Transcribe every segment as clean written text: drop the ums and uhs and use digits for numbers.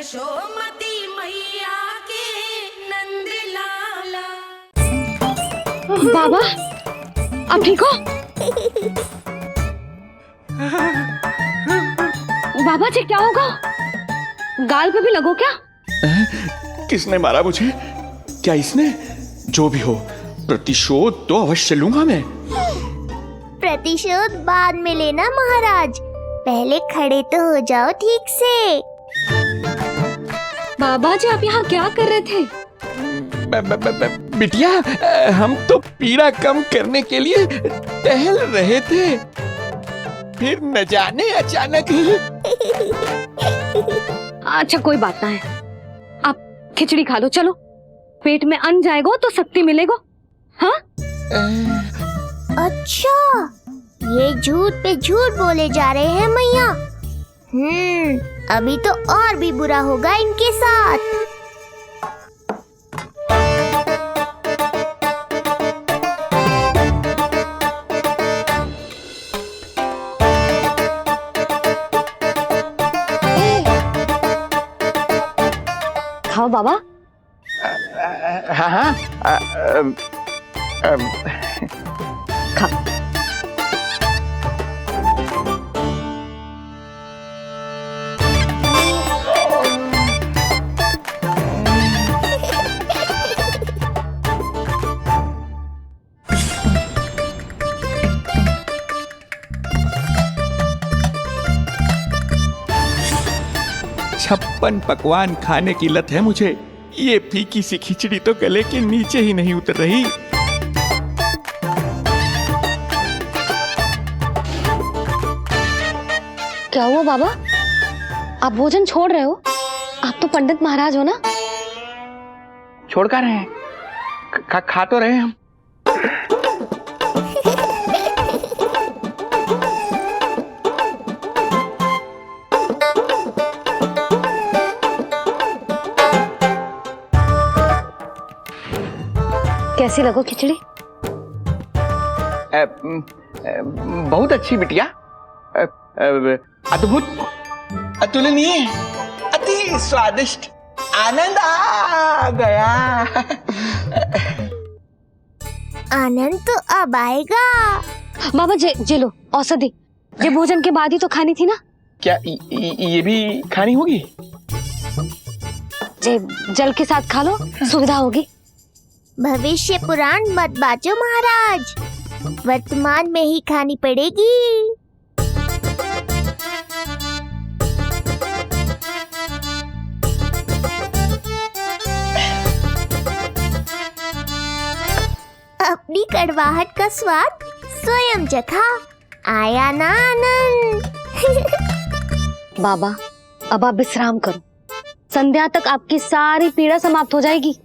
यशोमती मैया के नंद लाला। बाबा आप ठीक हो? बाबा जी क्या होगा? गाल पे भी लगो क्या? किसने मारा मुझे? क्या इसने? जो भी हो, प्रतिशोध तो अवश्य लूंगा मैं। प्रतिशोध बाद में लेना महाराज, पहले खड़े तो हो जाओ ठीक से। बाबा जी आप यहाँ क्या कर रहे थे? बिटिया, हम तो पीड़ा कम करने के लिए टहल रहे थे, फिर न जाने अचानक ही। अच्छा कोई बात ना है, आप खिचड़ी खा लो, चलो पेट में अन्न जाएगा तो शक्ति मिलेगा। हाँ? अच्छा, ये झूठ पे झूठ बोले जा रहे हैं मैया। अभी तो और भी बुरा होगा इनके साथ। खाओ बाबा। हाँ, खा। छप्पन पकवान खाने की लत है मुझे। ये फीकी सी खिचड़ी तो गले के नीचे ही नहीं उतर रही। क्या हुआ बाबा? आप भोजन छोड़ रहे हो? आप तो पंडित महाराज हो ना? छोड़ कर रहे हैं, खा तो रहे हम। कैसी लगो खिचड़ी? बहुत अच्छी बिटिया, अद्भुत, अतुलनीय, अति स्वादिष्ट, आनंद आ गया। आनंद तो अब आएगा। बाबा जे लो औषधि, ये भोजन के बाद ही तो खानी थी ना? क्या ये भी खानी होगी? जे जल के साथ खा लो, सुविधा होगी। भविष्य पुराण मत बाचो महाराज, वर्तमान में ही खानी पड़ेगी। अपनी कड़वाहट का स्वाद स्वयं चखा, आया ना आनंद। बाबा अब आप विश्राम करो, संध्या तक आपकी सारी पीड़ा समाप्त हो जाएगी।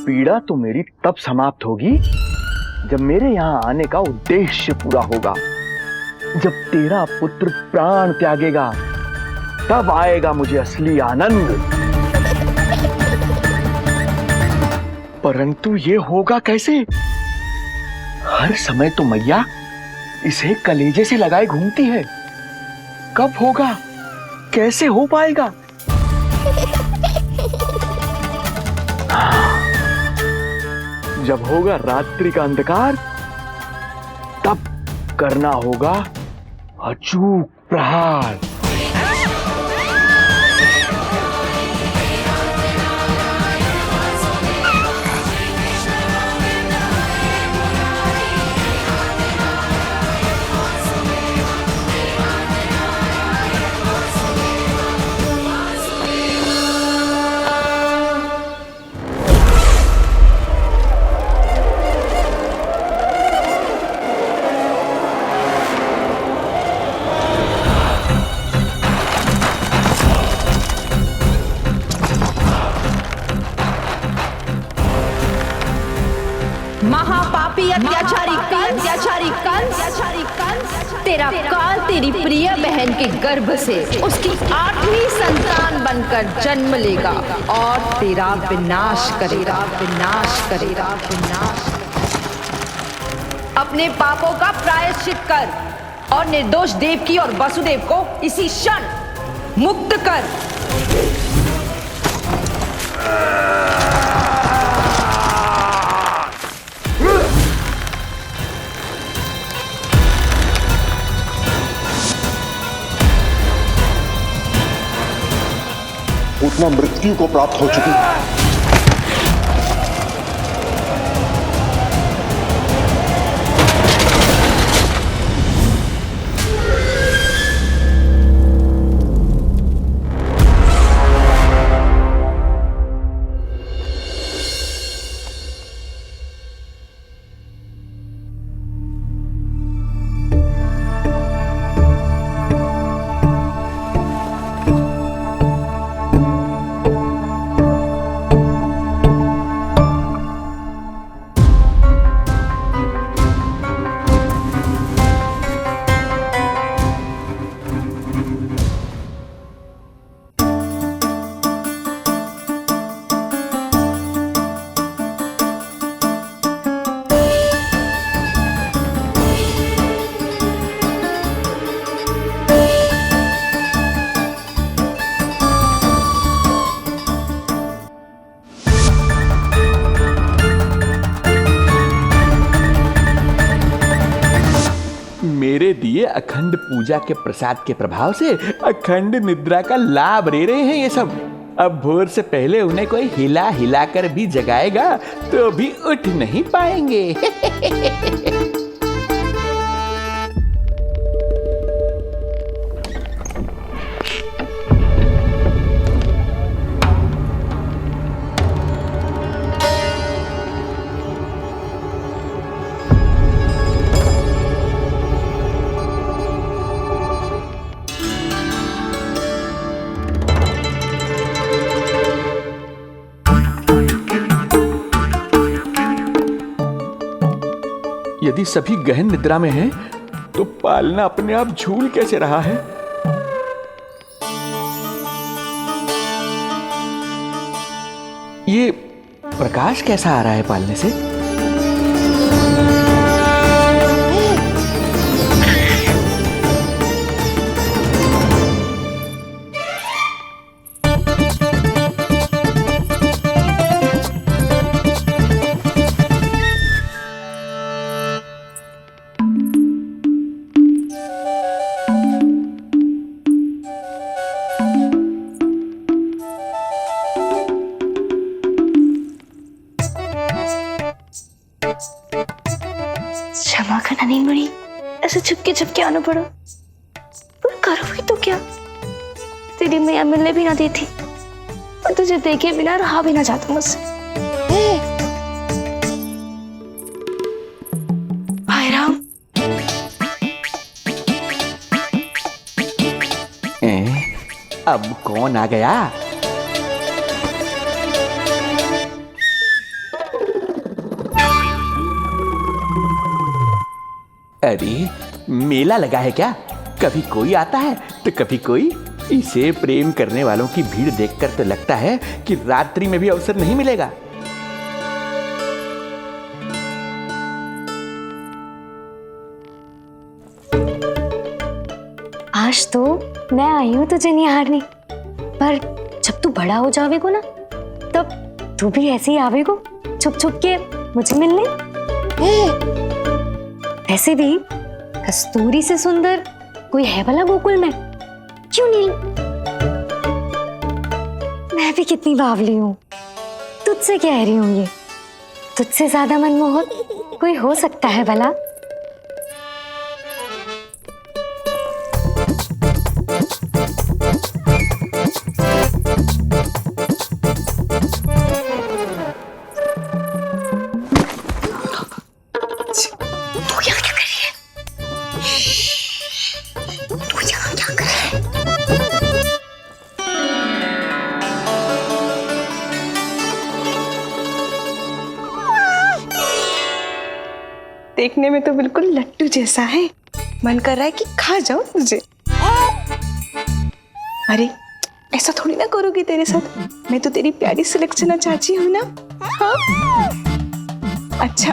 पीड़ा तो मेरी तब समाप्त होगी जब मेरे यहाँ आने का उद्देश्य पूरा होगा। जब तेरा पुत्र प्राण त्यागेगा, तब आएगा मुझे असली आनंद। परंतु ये होगा कैसे? हर समय तो मैया इसे कलेजे से लगाए घूमती है। कब होगा? कैसे हो पाएगा? जब होगा रात्रि का अंधकार, तब करना होगा अचूक प्रहार। महापापी अत्याचारी कंस, तेरा काल तेरी प्रिय बहन के गर्भ से उसकी 8वीं संतान बनकर जन्म लेगा और तेरा विनाश करेगा। अपने पापों का प्रायश्चित कर और निर्दोष देवकी और वसुदेव को इसी क्षण मुक्त कर। उतना मृत्यु को प्राप्त हो चुकी है। मेरे दिए अखंड पूजा के प्रसाद के प्रभाव से अखंड निद्रा का लाभ ले रहे हैं ये सब। अब भोर से पहले उन्हें कोई हिला हिला कर भी जगाएगा तो भी उठ नहीं पाएंगे। यदि सभी गहन निद्रा में हैं, तो पालना अपने आप झूल कैसे रहा है? ये प्रकाश कैसा आ रहा है पालने से? क्षमा करना नहीं मुड़ी, ऐसे छुपके आना पड़ा। पर करो भी तो क्या, तेरी मैया मिलने भी ना देती और तुझे देखे बिना रहा भी ना जाता मुझसे। भाई राम, अब कौन आ गया? अरे मेला लगा है क्या? कभी कोई आता है तो कभी कोई। इसे प्रेम करने वालों की भीड़ देखकर तो लगता है कि रात्रि में भी अवसर नहीं मिलेगा। आज तो मैं आई हूँ तुझे निहारने, पर जब तू बड़ा हो जावेगो ना, तब तू भी ऐसे ही आवेगो छुप छुप के मुझे मिलने। ऐसे भी कस्तूरी से सुंदर कोई है भला गोकुल में? क्यों नहीं? मैं भी कितनी बावली हूँ, तुझसे कह रही हूँ ये। तुझसे ज्यादा मनमोहक कोई हो सकता है भला? देखने में तो बिल्कुल लट्टू जैसा है, मन कर रहा है कि खा जाऊं तुझे। अरे ऐसा थोड़ी ना करोगी तेरे साथ, मैं तो तेरी प्यारी सुलक्षणा चाची हूं ना। हाँ? अच्छा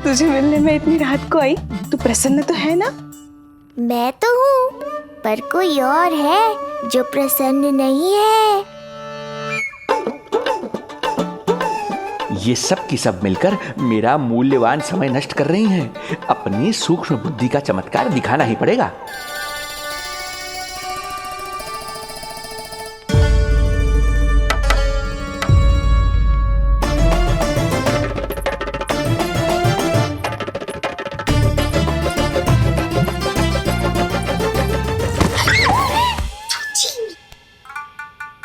तुझे मिलने में इतनी रात को आई, तू प्रसन्न तो है ना? मैं तो हूँ, पर कोई और है जो प्रसन्न नहीं है। ये सब की सब मिलकर मेरा मूल्यवान समय नष्ट कर रही हैं। अपनी सूक्ष्म बुद्धि का चमत्कार दिखाना ही पड़ेगा।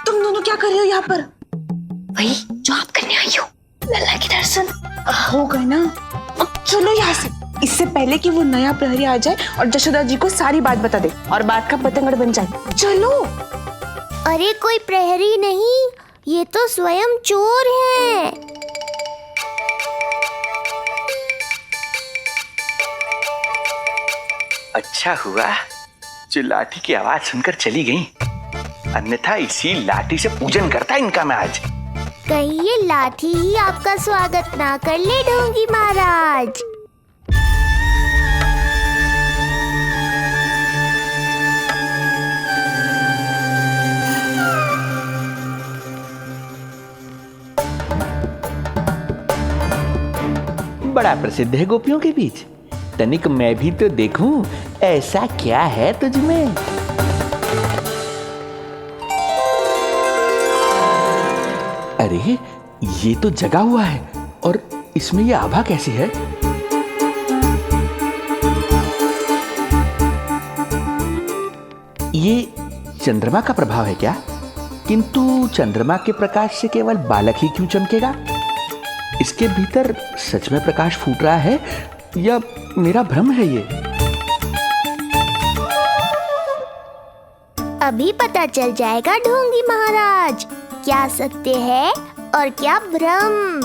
तुम दोनों क्या कर रहे हो यहाँ पर? वही जो आप करने आई हो, लल्ला के दर्शन। हो गए ना, अब चलो यहाँ से, इससे पहले कि वो नया प्रहरी आ जाए और जशोदा जी को सारी बात बता दे और बात का पतंगड़ बन जाए। चलो। अरे कोई प्रहरी नहीं, ये तो स्वयं चोर है। अच्छा हुआ जो लाठी की आवाज सुनकर चली गई, अन्यथा इसी लाठी से पूजन करता इनका मैं आज। कहीं ये लाठी ही आपका स्वागत ना कर ले ढोंगी महाराज। बड़ा प्रसिद्ध है गोपियों के बीच। तनिक मैं भी तो देखूं ऐसा क्या है तुझमें। अरे ये तो जगा हुआ है और इसमें ये आभा कैसी है? ये चंद्रमा का प्रभाव है क्या? किंतु चंद्रमा के प्रकाश से केवल बालक ही क्यों चमकेगा? इसके भीतर सच में प्रकाश फूट रहा है या मेरा भ्रम है ये? अभी पता चल जाएगा ढोंगी महाराज, क्या सत्य है और क्या भ्रम।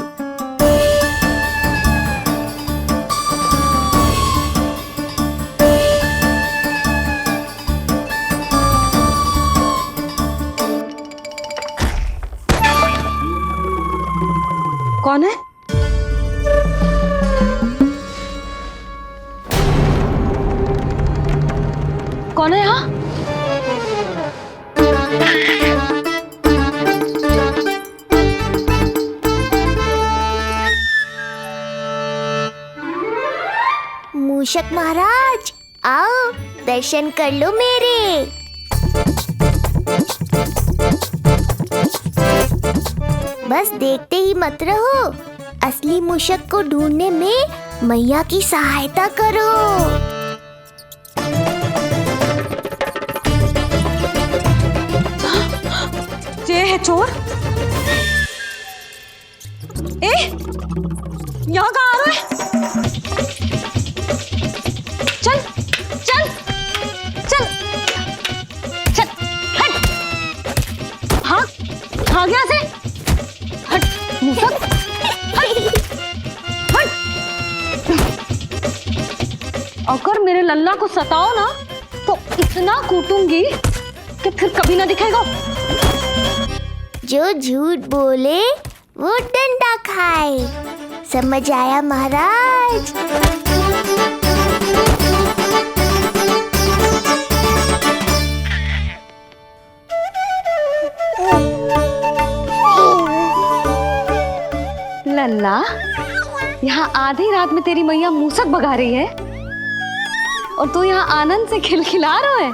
कौन है? कौन है यहाँ? मूषक महाराज आओ, दर्शन कर लो मेरे। बस देखते ही मत रहो, असली मूषक को ढूंढने में मैया की सहायता करो। ये है चोर। यहाँ कहाँ आ रहा है? चल चल चल चल, हट। हाँ भाग यहाँ से, हट मूसक, हट हट। अगर मेरे लल्ला को सताओ ना तो इतना कूटूंगी कि फिर कभी ना दिखेगा। जो झूठ बोले वो डंडा खाए, समझ आया महाराज? लल्ला, यहाँ आधी रात में तेरी मैया मूसक भगा रही है और तू यहाँ आनंद से खिलखिला रहा है।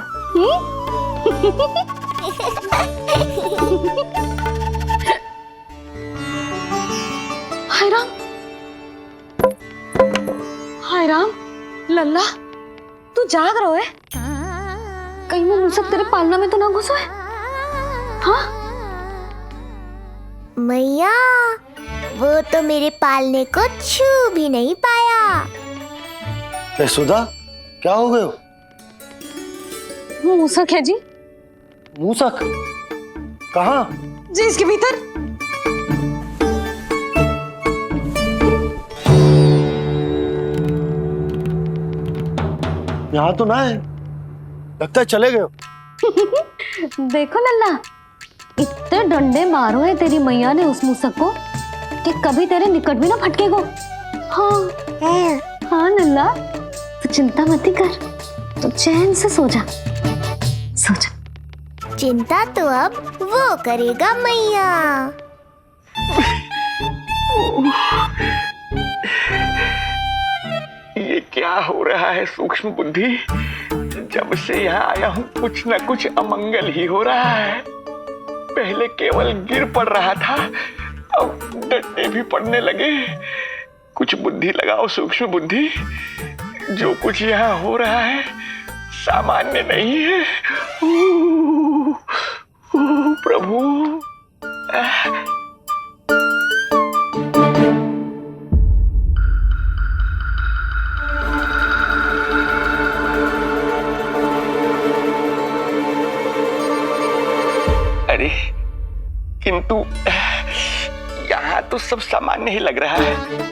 हाय राम, हाय राम। लल्ला तू जाग रहा है? कहीं वो मूसक तेरे पालना में तो ना घुसो है? हाँ मैया, वो तो मेरे पालने को छू भी नहीं पाया। सुधा, क्या हो गए? वो मूसक है जी। मूसक? कहाँ? जी इसके भीतर। यहाँ तो ना है, लगता है चले गए। देखो लल्ला, इतने डंडे मारो है तेरी मैया ने उस मूसक को कि कभी तेरे निकट भी ना फटकेगा। हाँ हाँ लल्ला, तू चिंता मत ही कर, तू चैन से सो जा, सो जा। चिंता तो अब वो करेगा मैया। ये क्या हो रहा है सूक्ष्म बुद्धि? जब से यहाँ आया हूँ कुछ न कुछ अमंगल ही हो रहा है। पहले केवल गिर पड़ रहा था, अब डंडे भी पड़ने लगे। कुछ बुद्धि लगाओ सूक्ष्म बुद्धि, जो कुछ यहाँ हो रहा है सामान्य नहीं है। प्रभु, अरे किंतु यहाँ तो सब सामान्य ही लग रहा है।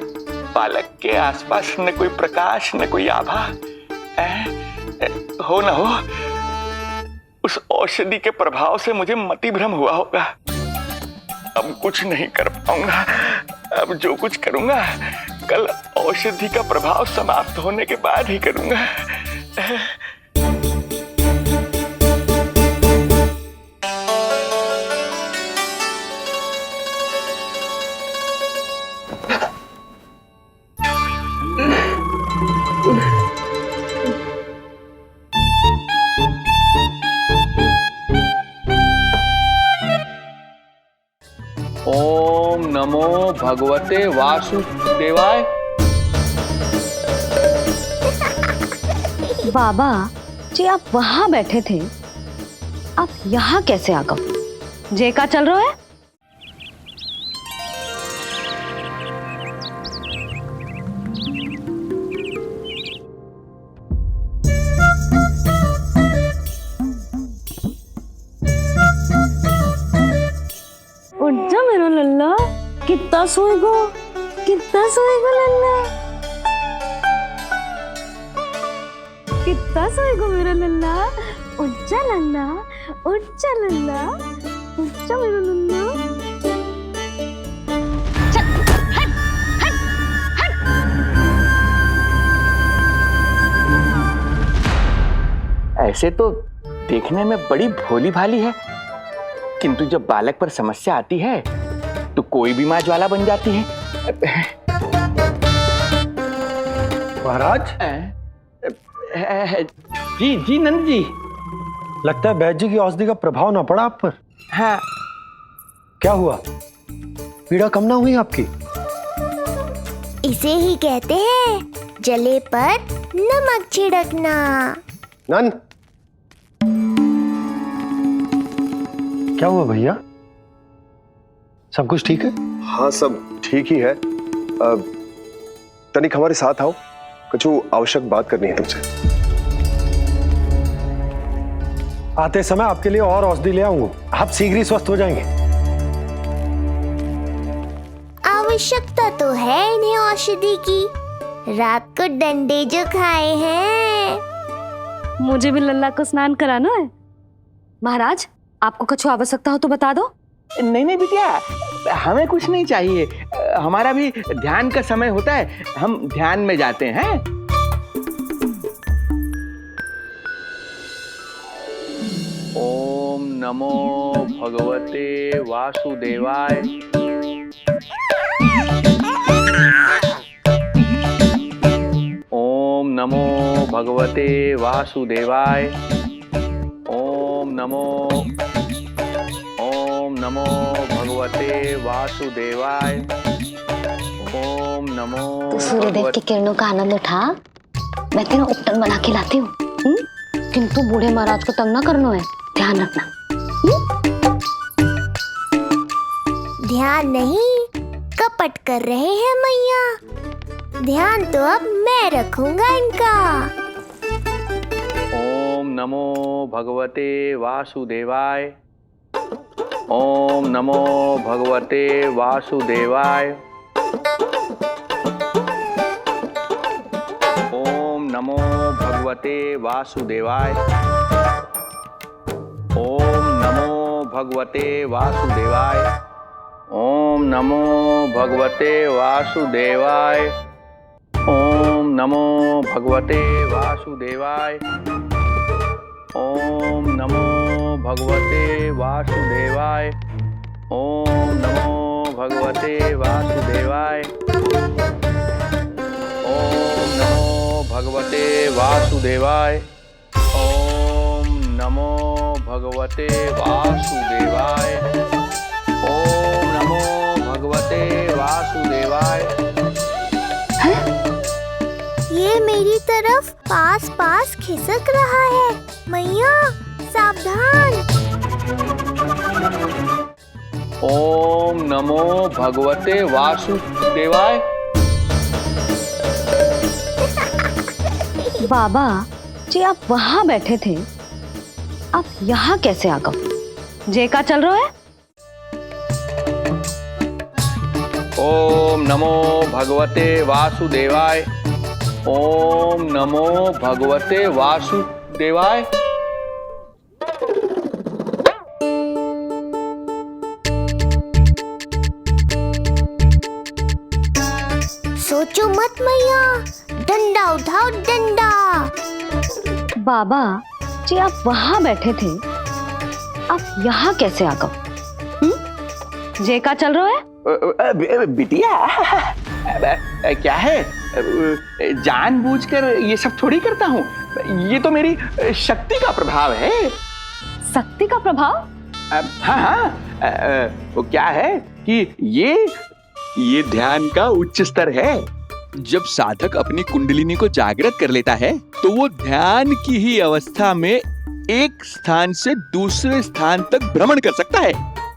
बालक के आसपास न कोई प्रकाश न कोई आभा। हो न हो उस औषधि के प्रभाव से मुझे मति भ्रम हुआ होगा। अब कुछ नहीं कर पाऊंगा। अब जो कुछ करूंगा कल औषधि का प्रभाव समाप्त होने के बाद ही करूंगा। ओम नमो भगवते वासुदेवाय। बाबा जी आप वहां बैठे थे, आप यहाँ कैसे आ गए? जे का चल रहा है? उठ जा मेरा लल्ला, कितना सोएगो, कितना सोएगो लल्ला, कितना सोएगो मेरा लल्ला। उठ जा लल्ला, उठ जा लल्ला, उठ जा मेरा लल्ला। चल, हट, हट, हट। ऐसे तो देखने में बड़ी भोली भाली है, किंतु जब बालक पर समस्या आती है तो कोई भी माँ ज्वाला बन जाती है। महाराज, जी जी नंद जी। लगता है वैद्य जी की औषधि का प्रभाव ना पड़ा आप पर। हाँ। क्या हुआ? पीड़ा कम ना हुई आपकी? इसे ही कहते हैं जले पर नमक छिड़कना। नंद, क्या हुआ भैया? सब कुछ ठीक है? हाँ सब ठीक ही है। तनिक हमारे साथ आओ, कुछ आवश्यक बात करनी है तुमसे। आते समय आपके लिए और औषधि ले आऊंगा, आप शीघ्र ही स्वस्थ हो जाएंगे। आवश्यकता तो है इन्हें औषधि की, रात को डंडे जो खाए हैं। मुझे भी लल्ला को स्नान कराना है। महाराज आपको कुछ आवश्यकता हो तो बता दो। नहीं नहीं बिटिया, हमें कुछ नहीं चाहिए। हमारा भी ध्यान का समय होता है, हम ध्यान में जाते हैं। ओम नमो भगवते वासुदेवाय। ओम नमो भगवते वासुदेवाय। ओम नमो भगवते वासुदेवाय। ओम नमो। तो सूर्यदेव की किरणों का आनंद उठा, मैं तेरा उपटन बना के लाती हूँ। किंतु बूढ़े महाराज को तंग ना करना है, ध्यान रखना। ध्यान नहीं, कपट कर रहे हैं मैया। ध्यान तो अब मैं रखूंगा इनका। ओम नमो भगवते वासुदेवाय। ओम नमो भगवते वासुदेवाय। ओम नमो भगवते वासुदेवाय। ओम नमो भगवते वासुदेवाय। ओम नमो भगवते वासुदेवाय। ओम नमो भगवते वासुदेवाय। ओम नमो भगवते वासुदेवाय। ओम नमो भगवते वासुदेवाय। ओम नमो भगवते वासुदेवाय। ओम नमो भगवते वासुदेवाय। ओम नमो भगवते वासुदेवाय। ये मेरी तरफ पास पास खिसक रहा है। मैया सावधान। ओम नमो भगवते वासुदेवाय। बाबा जी आप वहां बैठे थे, आप यहाँ कैसे आ गए? जे का चल रहा है? ओम नमो भगवते वासुदेवाय। ओम नमो भगवते वासुदेवाय। सोचो मत मैया, डंडा उठाओ डंडा। बाबा जी आप वहां बैठे थे, आप यहाँ कैसे आ गए? जे का चल रहा है? बिटिया क्या है, जानबूझकर ये सब थोड़ी करता हूँ। ये तो मेरी शक्ति का प्रभाव है। शक्ति का प्रभाव? हाँ हाँ, वो क्या है कि ये ध्यान का उच्च स्तर है। जब साधक अपनी कुंडलिनी को जागृत कर लेता है तो वो ध्यान की ही अवस्था में एक स्थान से दूसरे स्थान तक भ्रमण कर सकता है।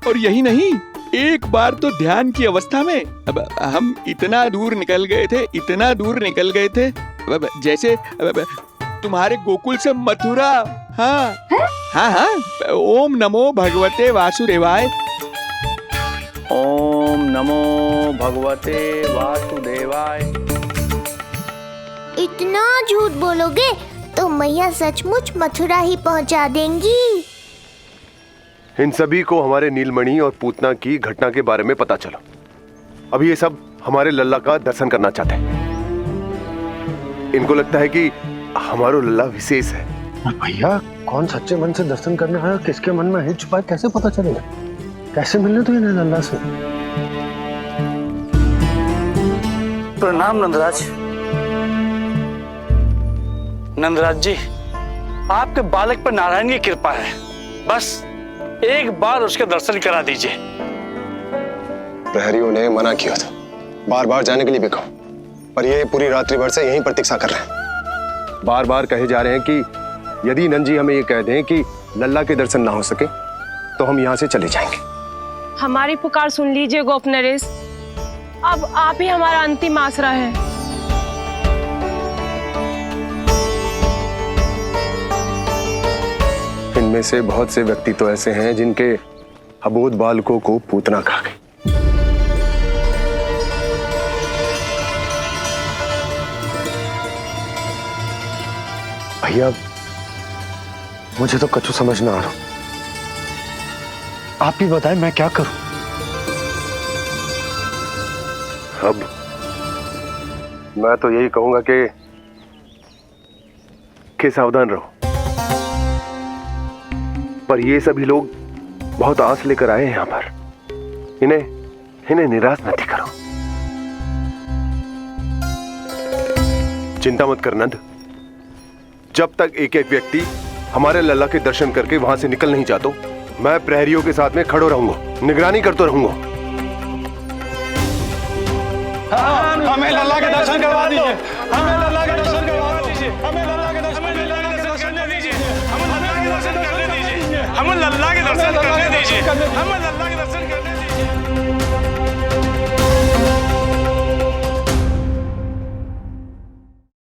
और यही नहीं, एक बार तो ध्यान की अवस्था में अब हम इतना दूर निकल गए थे जैसे तुम्हारे गोकुल से मथुरा। हाँ हाँ, ओम नमो भगवते वासुदेवाय। ओम नमो भगवते वासुदेवाय। इतना झूठ बोलोगे तो मैया सचमुच मथुरा ही पहुंचा देंगी। इन सभी को हमारे नीलमणि और पूतना की घटना के बारे में पता चला। अभी ये सब हमारे लल्ला का दर्शन करना चाहते हैं। इनको लगता है कि हमारा लल्ला विशेष है। भैया कौन सच्चे मन से दर्शन करने आया, किसके मन में है छुपा है, कैसे पता चलेगा? कैसे मिलने तो ये लल्ला से? प्रणाम नंदराज। नंदराज जी, आपके बालक पर नारायण की कृपा है, बस एक बार उसके दर्शन करा दीजिए। प्रहरियों ने मना किया था, बार बार जाने के लिए भी कहा, पर ये पूरी रात्रि भर से यहीं प्रतीक्षा कर रहे हैं। बार बार कहे जा रहे हैं कि यदि नंद जी हमें ये कह दें कि लल्ला के दर्शन ना हो सके तो हम यहाँ से चले जाएंगे। हमारी पुकार सुन लीजिए गोप नरेश, अब आप ही हमारा अंतिम आसरा है। इनमें से बहुत से व्यक्ति तो ऐसे हैं जिनके अबोध बालकों को पूतना खा गई। भैया मुझे तो कछु समझ ना आ रहा। आप ही बताएं मैं क्या करूं? अब मैं तो यही कहूंगा कि सावधान रहो। पर ये सभी लोग बहुत आस लेकर आए हैं यहाँ पर। इन्हें निराश मत करो। चिंता मत कर नंद, जब तक एक एक व्यक्ति हमारे लल्ला के दर्शन करके वहां से निकल नहीं जाता, मैं प्रहरियों के साथ में खड़ो रहूंगा, निगरानी करता रहूंगा। हमें लल्ला के दर्शन करवा दीजिए, हमें लल्ला के दर्शन करवा दीजिए, हमें लल्ला के दर्शन करने दीजिए, हमें लल्ला के दर्शन करने दीजिए, हमें लल्ला के दर्शन करने दीजिए।